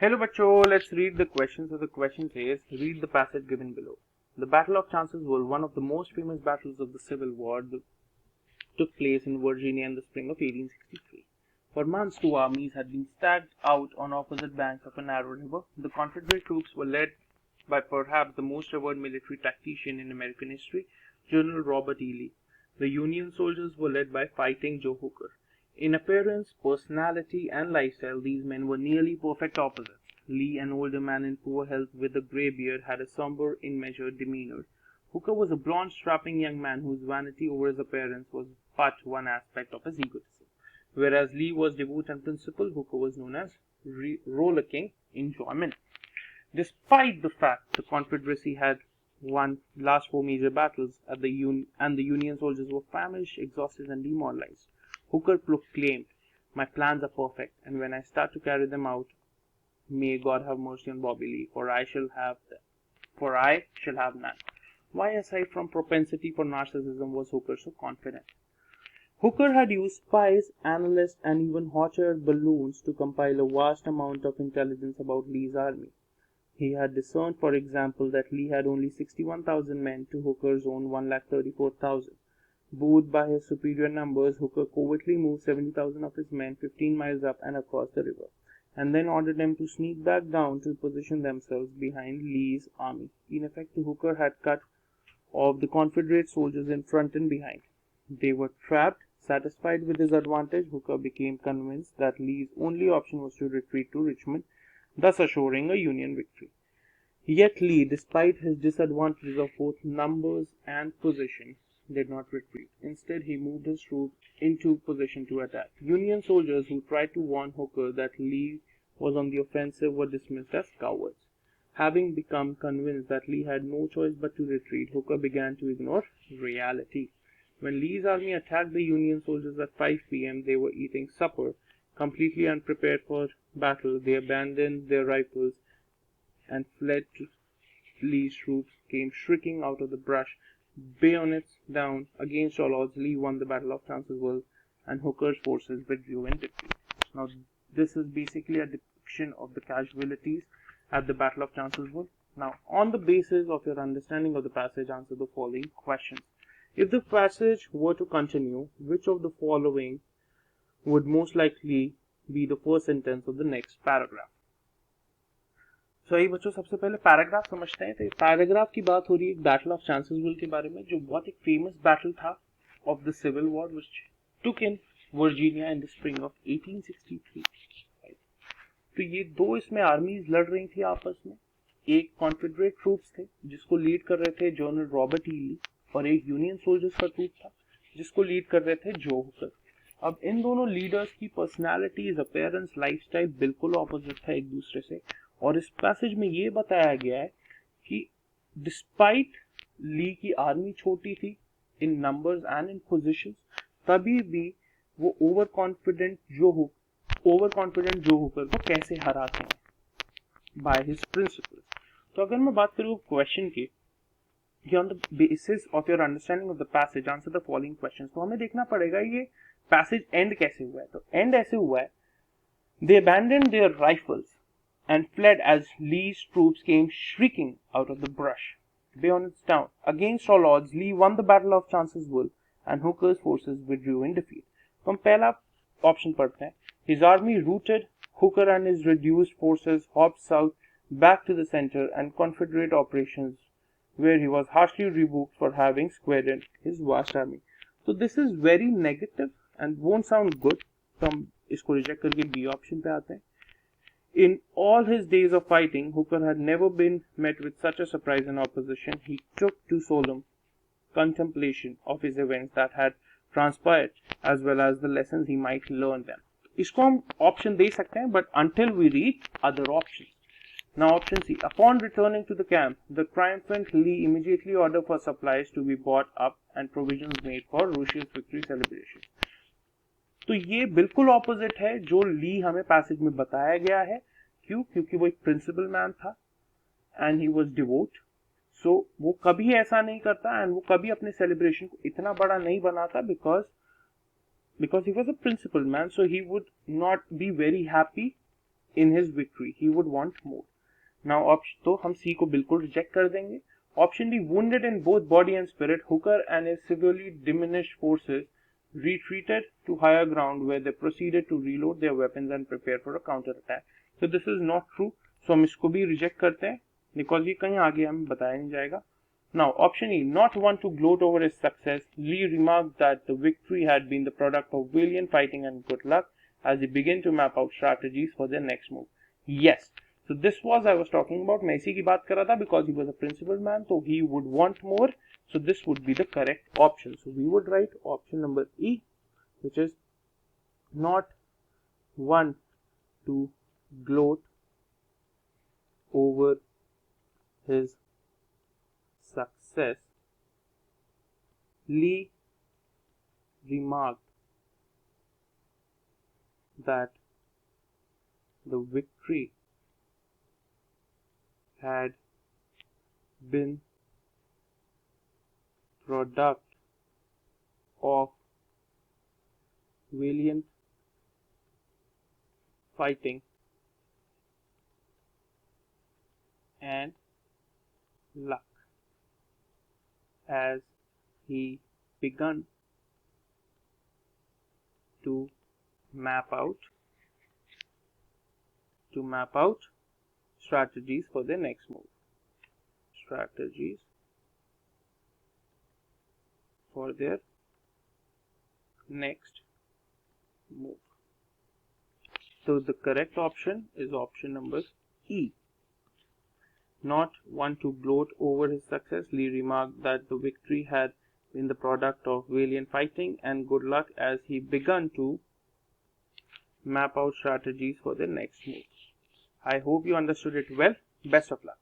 Hello बच्चों, let's read the question. So the question says, read the passage given below. The Battle of Chancellorsville, one of the most famous battles of the Civil War, took place in Virginia in the spring of 1863. For months, two armies had been stacked out on opposite banks of a narrow river. The Confederate troops were led by perhaps the most revered military tactician in American history, General Robert E. Lee. The Union soldiers were led by Fighting Joe Hooker. In appearance, personality, and lifestyle, these men were nearly perfect opposites. Lee, an older man in poor health with a gray beard, had a somber, in-measured demeanor. Hooker was a blond, strapping young man whose vanity over his appearance was but one aspect of his egotism. Whereas Lee was devout and principled, Hooker was known as rollicking enjoyment. Despite the fact the Confederacy had won last four major battles and the Union soldiers were famished, exhausted, and demoralized, Hooker proclaimed, "My plans are perfect, and when I start to carry them out, may God have mercy on Bobby Lee, for I shall have none." Why, aside from propensity for narcissism, was Hooker so confident? Hooker had used spies, analysts, and even hot air balloons to compile a vast amount of intelligence about Lee's army. He had discerned, for example, that Lee had only 61,000 men to Hooker's own 134,000. Buoyed by his superior numbers, Hooker covertly moved 70,000 of his men 15 miles up and across the river, and then ordered them to sneak back down to position themselves behind Lee's army. In effect, Hooker had cut off the Confederate soldiers in front and behind. They were trapped. Satisfied with his advantage, Hooker became convinced that Lee's only option was to retreat to Richmond, thus assuring a Union victory. Yet Lee, despite his disadvantages of both numbers and position, did not retreat. Instead, he moved his troops into position to attack. Union soldiers who tried to warn Hooker that Lee was on the offensive were dismissed as cowards. Having become convinced that Lee had no choice but to retreat, Hooker began to ignore reality. When Lee's army attacked the Union soldiers at 5 p.m., they were eating supper. Completely unprepared for battle, they abandoned their rifles and fled. Lee's troops came shrieking out of the brush, bayonets down. Against all odds, Lee won the Battle of Chancellorsville, and Hooker's forces withdrew in defeat. Now, this is basically a depiction of the casualties at the Battle of Chancellorsville. Now, on the basis of your understanding of the passage, answer the following questions. If the passage were to continue, which of the following would most likely be the first sentence of the next paragraph? तो ये बच्चों सबसे पहले paragraph समझते हैं। तो ये paragraph की बात हो रही है बैटल ऑफ चांसेसविल के बारे में, जो बहुत एक फेमस बैटल था of the civil war which took in Virginia in the spring of 1863। तो ये दो इसमें आर्मीज लड़ रही थी आपस में। एक कॉन्फेडरेट ट्रूप्स थे जिसको लीड कर रहे थे जनरल रॉबर्ट ई ली, और एक यूनियन सोल्जर्स का ट्रूप था जिसको लीड कर रहे थे जो हुकर। अब इन दोनों लीडर्स की पर्सनालिटीज, अपीयरेंस, लाइफस्टाइल बिल्कुल ऑपोजिट था एक दूसरे से। और इस पैसेज में ये बताया गया है कि डिस्पाइट ली की आर्मी छोटी थी इन नंबर्स एंड इन पोजीशंस, तभी भी वो ओवर कॉन्फिडेंट जो हुकर को कैसे हराते हैं बाय हिज प्रिंसिपल्स। तो अगर मैं बात करूँ क्वेश्चन की, on the basis of your understanding of the passage answer the following questions, तो हमें देखना पड़ेगा ये पैसेज एंड कैसे हुआ है। तो एंड ऐसे हुआ है, they abandoned their rifles and fled as Lee's troops came shrieking out of the brush, bayonets down. Against all odds, Lee won the Battle of Chancellorsville, and Hooker's forces withdrew in defeat. तो हम पहला option पढ़ते हैं। His army routed, Hooker and his reduced forces hopped south back to the center and Confederate operations, where he was harshly rebuked for having squandered his vast army. So this is very negative and won't sound good. तो हम इसको reject करके B option पे आते हैं। In all his days of fighting, Hooker had never been met with such a surprise and opposition. He took to solemn contemplation of his events that had transpired, as well as the lessons he might learn them. इसको हम option दे सकते हैं, but until we read other options. Now option C. Upon returning to the camp, the triumphant Lee immediately ordered for supplies to be bought up and provisions made for Russia's victory celebration. तो ये बिल्कुल opposite है जो ली हमें passage में बताया गया है। क्यों? क्योंकि वो एक प्रिंसिपल मैन था एंड ही वाज डिवोट। सो वो कभी ऐसा नहीं करता एंड वो कभी अपने सेलिब्रेशन को इतना बड़ा नहीं बनाता because he was a principal man, so he would not be very happy in his victory. He would want more. Now option तो हम C को बिल्कुल reject कर देंगे. Option D, wounded in both body and spirit, Hooker and his severely diminished forces retreated to higher ground where they proceeded to reload their weapons and prepare for a counter attack. So this is not true. So हम इसको भी reject करते हैं because ये कहीं आगे हमें बताया नहीं जाएगा. Now option E, not one to gloat over his success, Lee remarked that the victory had been the product of valiant fighting and good luck as he began to map out strategies for their next move. Yes. So this was I was talking about. मैं इसी की बात कर रहा था because he was a principled man, so he would want more. So this would be the correct option. So we would write option number E, which is not one to gloat over his success. Lee remarked that the victory had been product of valiant fighting and luck as he began to map out strategies for their next move. Strategies for their next move. So the correct option is option number E. Not one to gloat over his success, Lee remarked that the victory had been the product of valiant fighting and good luck as he began to map out strategies for the next move. I hope you understood it well. Best of luck.